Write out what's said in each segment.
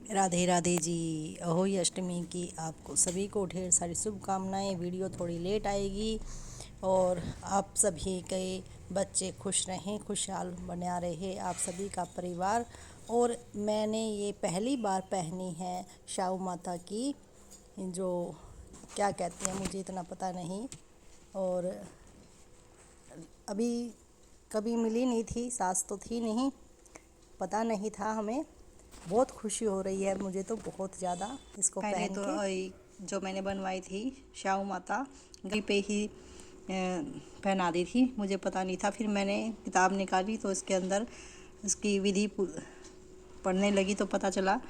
राधे राधे जी। अहोई अष्टमी की आपको सभी को ढेर सारी शुभकामनाएं। वीडियो थोड़ी लेट आएगी और आप सभी के बच्चे खुश रहें, खुशहाल बना रहे आप सभी का परिवार। और मैंने ये पहली बार पहनी है शाहू माता की, जो क्या कहते हैं मुझे इतना पता नहीं। और अभी कभी मिली नहीं थी, सास तो थी नहीं, पता नहीं था हमें। बहुत खुशी हो रही है मुझे तो बहुत ज़्यादा इसको पहले पहन तो के। जो मैंने बनवाई थी शाहू माता घर पे ही पहना दी थी, मुझे पता नहीं था। फिर मैंने किताब निकाली तो इसके अंदर इसकी विधि पढ़ने लगी तो पता चला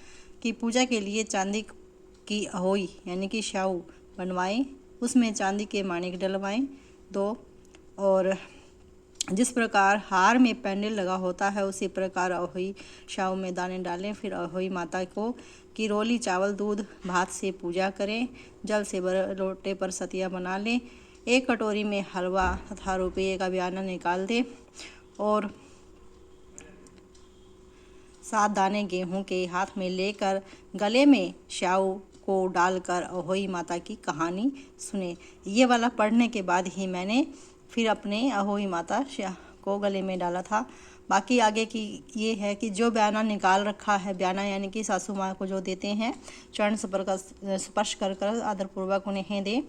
कि पूजा के लिए चांदी की अहोई यानी कि शाहू बनवाएं, उसमें चांदी के माणिक डलवाएं दो। और जिस प्रकार हार में पैंडल लगा होता है उसी प्रकार अहोई शाहू में दाने डालें। फिर अहोई माता को किरोली चावल दूध भात से पूजा करें। जल से बड़े लोटे पर सतिया बना लें। एक कटोरी में हलवा तथा रुपये का बयाना निकाल दें और 7 दाने गेहूं के हाथ में लेकर गले में शाहू को डालकर अहोई माता की कहानी सुने। ये वाला पढ़ने के बाद ही मैंने फिर अपने अहोई माता को गले में डाला था। बाकी आगे की ये है कि जो बयाना निकाल रखा है, बयाना यानी कि सासू माँ को जो देते हैं, चरण स्पर्श कर कर आदरपूर्वक उन्हें दें।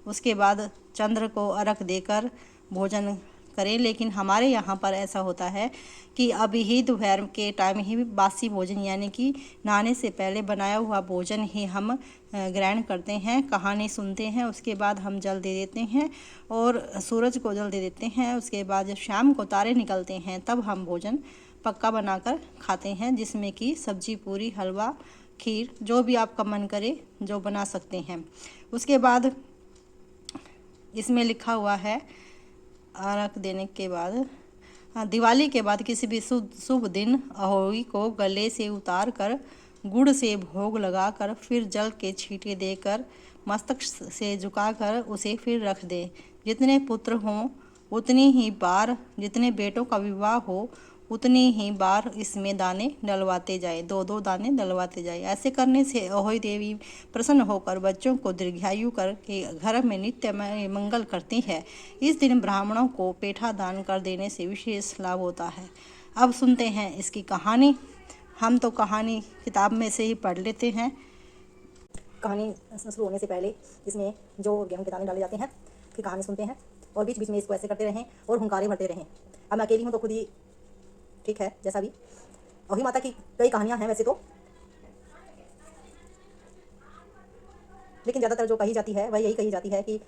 उसके बाद चंद्र को अर्घ देकर भोजन करें। लेकिन हमारे यहाँ पर ऐसा होता है कि अभी ही दोपहर के टाइम ही बासी भोजन यानी कि नहाने से पहले बनाया हुआ भोजन ही हम ग्रहण करते हैं, कहानी सुनते हैं। उसके बाद हम जल दे देते हैं और सूरज को जल दे देते हैं। उसके बाद जब शाम को तारे निकलते हैं तब हम भोजन पक्का बनाकर खाते हैं, जिसमें कि सब्जी, पूरी, हलवा, खीर, जो भी आपका मन करे जो बना सकते हैं। उसके बाद इसमें लिखा हुआ है अर्घ देने के बाद, दिवाली के बाद किसी भी शुभ दिन अहोई को गले से उतार कर गुड़ से भोग लगाकर फिर जल के छींटे देकर मस्तक से झुकाकर उसे फिर रख दे। जितने पुत्र हों उतनी ही बार, जितने बेटों का विवाह हो उतनी ही बार इसमें दाने डलवाते जाए, 2-2 दाने डलवाते जाए। ऐसे करने से अहोई देवी प्रसन्न होकर बच्चों को दीर्घायु करके घर में नित्य मंगल करती है। इस दिन ब्राह्मणों को पेठा दान कर देने से विशेष लाभ होता है। अब सुनते हैं इसकी कहानी। हम तो कहानी किताब में से ही पढ़ लेते हैं। कहानी शुरू होने से पहले इसमें जो गेहूं के दाने डाले जाते हैं, फिर कहानी सुनते हैं और बीच बीच में इसको ऐसे करते रहें और हुंकारे भरते रहें। अब मैं अकेली हूँ तो खुद ही ठीक है, जैसा भी। अहोई माता की कई कहानियाँ हैं वैसे तो, लेकिन ज़्यादातर जो कही जाती है वह यही कही जाती है कि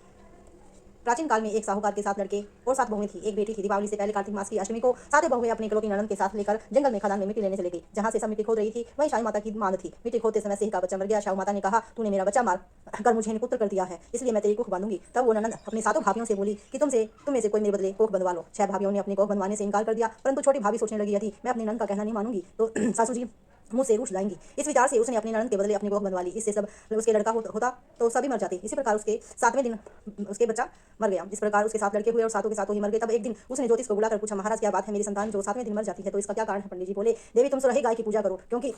प्राचीन काल में एक साहूकार के 7 लड़के और 7 बहुएं थी। एक बेटी थी। दीपावली से पहले कार्तिक मास की अष्टमी को 7 बहुएं अपने इकलौती ननद के साथ लेकर जंगल में खदान में मिट्टी लेने चले गई। जहां से सब मिट्टी खोद रही थी वहीं शाहू माता की मांग थी। मिट्टी खोदते समय सिंह का बच्चा मर गया। शाहू माता ने कहा, तूने मेरा बच्चा मार कर मुझे निपुत्र कर दिया है, इसलिए मैं तेरी कोख बांधूंगी। तब वो ननद अपने 7 भाभियों से बोली कि तुम में से कोई मेरे बदले कोख बनवा लो। 6 भाभियों ने अपनी कोख बनवाने से इनकार कर दिया, परंतु छोटी भाभी सोचने लगी, यदि मैं अपनी ननद का कहना नहीं मानूंगी तो सासू जी मुंह से रूठ जाएंगी। इस विचार से उसने अपनी ननद के बदले अपनी कोख बनवा ली। इससे सब उसके लड़का होता तो सभी मर जाते। इसी प्रकार उसके 7वें दिन उसके बच्चा मर गया। इस प्रकार उसके 7 लड़के हुए और 7 के 7 ही मर गए। तब एक दिन उसने ज्योतिष को बुलाकर पूछा, महाराज क्या बात है, मेरी संतान जो 7वें दिन मर जाती है तो इसका क्या कारण है। पंडित जी बोले, देवी तुम सुरही गाय की पूजा करो, क्योंकि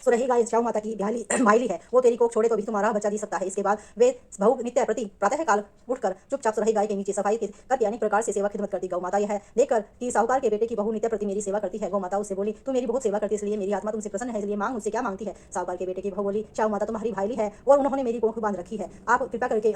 सुरही गाय शाहू माता की भाईली है, वो तेरी कोख छोड़े तो भी तुम्हारा बच्चा दी सकता है। इसके बाद वे बहू नित्य प्रति प्रातः काल उठकर चुपचाप सुरही गाय के नीचे सफाई करके अनेक प्रकार से सेवा खिदमत करती। गौ माता यह देखकर कि साहूकार के बेटे की बहू नित्य प्रति मेरी सेवा करती है, गौ माता उससे बोली, तू मेरी बहुत सेवा करती है, इसलिए मेरी आत्मा तुमसे प्रसन्न है, इसलिए मांग मुझसे क्या मांगती है। साहूकार के बेटे की बहू बोली, शाहू माता तुम्हारी भाईली है और उन्होंने मेरी कोख बांध रखी है, आप कृपा करके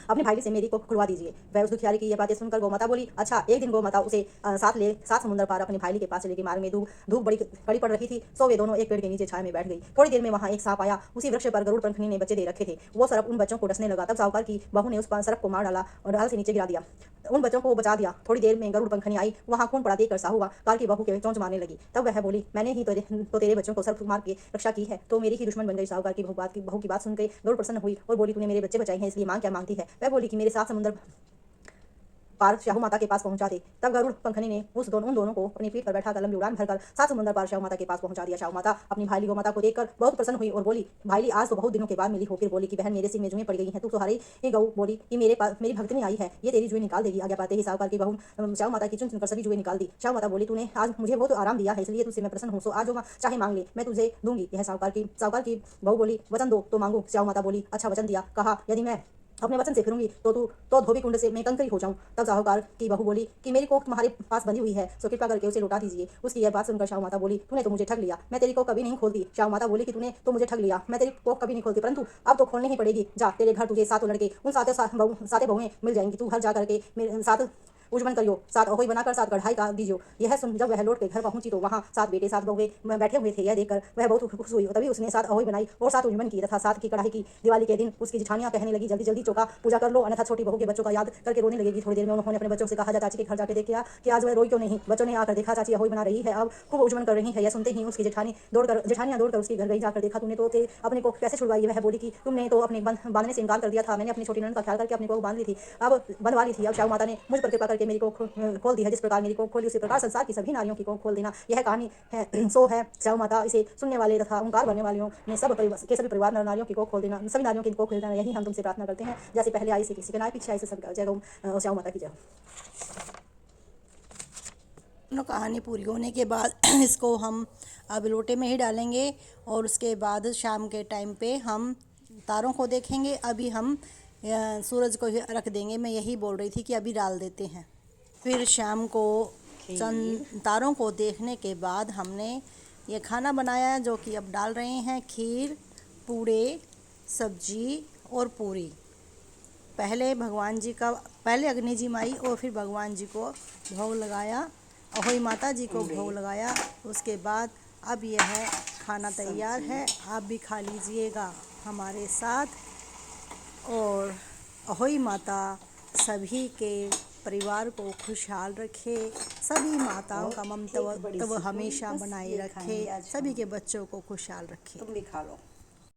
अपने भाई से मेरी को खुलवा दीजिए। वह उस दुखियारी की ये बातें सुनकर गौमाता बोली, अच्छा। एक दिन गौमाता उसे सात समुद्र पार अपने भाई के पास चले गई। मार्ग में धूप बड़ी कड़ी पड़ रही थी, सो वे दोनों एक पेड़ के नीचे छाया में बैठ गई। थोड़ी देर में वहां एक सांप आया। उसी वृक्ष पर गरुड़ पंखनी ने बच्चे दे रखे थे। वो सरप उन बच्चों को डसने लगा। तब साहूकार की बहू ने उस सरप को मार डाला और ढाल से नीचे गिरा दिया। उन बच्चों को बचा दिया। थोड़ी देर में गरुड़ पंखनी आई, वहां खून पड़ा देखकर साहूकार की बहू के चोंच मारने लगी। तब वह बोली, मैंने ही तो तेरे बच्चों को सर्प मार के रक्षा की है, तो मेरी ही दुश्मन बन गई। साहूकार की बहू की बात सुनकर गरुड़ प्रसन्न हुई और बोली, तूने मेरे बच्चे बचाए हैं, इसलिए मां क्या मांगती है। वह बोली कि मेरे 7 समुद्र पार शाहू माता के पास पहुंचा दे। तब गरुड़ पंखनी ने उन दोनों को अपनी पीठ पर बैठाकर लंबी उड़ान भरकर 7 समुंदर पार शाहू माता के पास पहुंचा दिया। शाहू माता अपनी भाईली गौ माता को देखकर बहुत प्रसन्न हुई और बोली, भाईली आज तो बहुत दिनों के बाद मिली हो। फिर बोली कि बहन मेरे सिर में जुएं पड़ गई हैं, तू तो हरी ही गऊ बोली कि मेरे पास मेरी भक्त में आई है, ये तेरी जुएं निकाल देगी। आज्ञा पाते ही साहूकार की बहू शाहू माता की चुन चुनकर सभी जुएं निकाल दी। शाहू माता बोली, तूने आज मुझे बहुत आराम दिया है, इसलिए तुझसे मैं प्रसन्न हूँ, सो आज जो चाहे मांग ले, मैं तुझे दूंगी। यह साहूकार की बहू बोली, वचन दो तो मांगू। शाहू माता बोली, अच्छा वचन दिया। कहा, यदि मैं अपने वचन से फिरूंगी तो धोबी कुंड से मैं कंकरी हो जाऊं। तब साहूकार की बहू बोली कि मेरी कोख तुम्हारे पास बंधी हुई है, सो कृपा करके उसे लौटा दीजिए। उसकी यह बात सुनकर शाहू माता बोली, तूने तो मुझे ठग लिया, मैं तेरी कोख कभी नहीं खोलती। शाहू माता बोली कि तूने तो मुझे ठग लिया, मैं तेरी कोख कभी नहीं खोलती, परंतु अब तो खोलनी ही पड़ेगी। जा, तेरे घर तुझे 7 लड़के उन 7 बहुएं मिल जाएंगी, तू घर जा करके मेरे 7 उजमन करियो, 7 अहोई बनाकर 7 कढ़ाई का दीजियो। यह सुन जब वह लौट के घर पहुंची तो वहाँ 7 बेटे 7 बहुएं बैठे हुए थे। यह देखकर वह बहुत खुश हुई। तभी उसने 7 अहोई बनाई और 7 उजमन की तथा 7 की कढ़ाई की। दिवाली के दिन उसकी जेठानियां कहने लगी, जल्दी जल्दी चौका पूजा कर लो, अन्यथा छोटी बहू के बच्चों का याद करके रोने लगेगी। थोड़ी देर में उन्होंने अपने बच्चों से कहा, जा चाची के घर जाके देखा कि आज वह रोई क्यों नहीं। बच्चों ने आकर देखा, चाची अहोई बना रही है, अब खूब उजमन कर रही है। यह सुनते ही उसकी जेठानियां दौड़कर उसके घर गई। जाकर देखा, तूने तो अपने को कैसे छुड़वाई। वह बोली कि तुमने तो अपने बांधने से इनकार कर दिया था, मैंने अपनी छोटी ननद का ख्याल करके अपने को बांध ली थी, अब बंधवा ली थी। अब शाहू माता ने मुझ पर कृपा करके मेरी को खोल दी है। जिस प्रकार मेरी कोख खोली, उसी प्रकार संसार की सभी नारियों की कोख खोल देना। यह कहानी है सो है शाहू माता। इसे सुनने वाले तथा ओंकार भरने वालों ने सभी परिवार नारियों की कोख खोल देना, सभी नारियों की कोख खोल देना। यही हम तुमसे प्रार्थना करते हैं। जैसे पहले आई से किसी के नाय, पीछे आई से सब जय गौ शाहू माता की जय। कहानी पूरी होने के बाद इसको हम अब लोटे में ही डालेंगे और उसके बाद शाम के टाइम पे हम तारों को देखेंगे। अभी हम सूरज को ही रख देंगे। मैं यही बोल रही थी कि अभी डाल देते हैं। फिर शाम को तारों को देखने के बाद हमने ये खाना बनाया जो कि अब डाल रहे हैं, खीर, पूड़े, सब्जी और पूरी। पहले अग्नि जी माई और फिर भगवान जी को भोग लगाया, अहोई माता जी को भोग लगाया। उसके बाद अब यह खाना तैयार है, आप भी खा लीजिएगा हमारे साथ। और अहोई माता सभी के परिवार को खुशहाल रखे, सभी माताओं का ममत्व हमेशा बनाए रखे, सभी के बच्चों को खुशहाल रखे। तुम भी खा लो।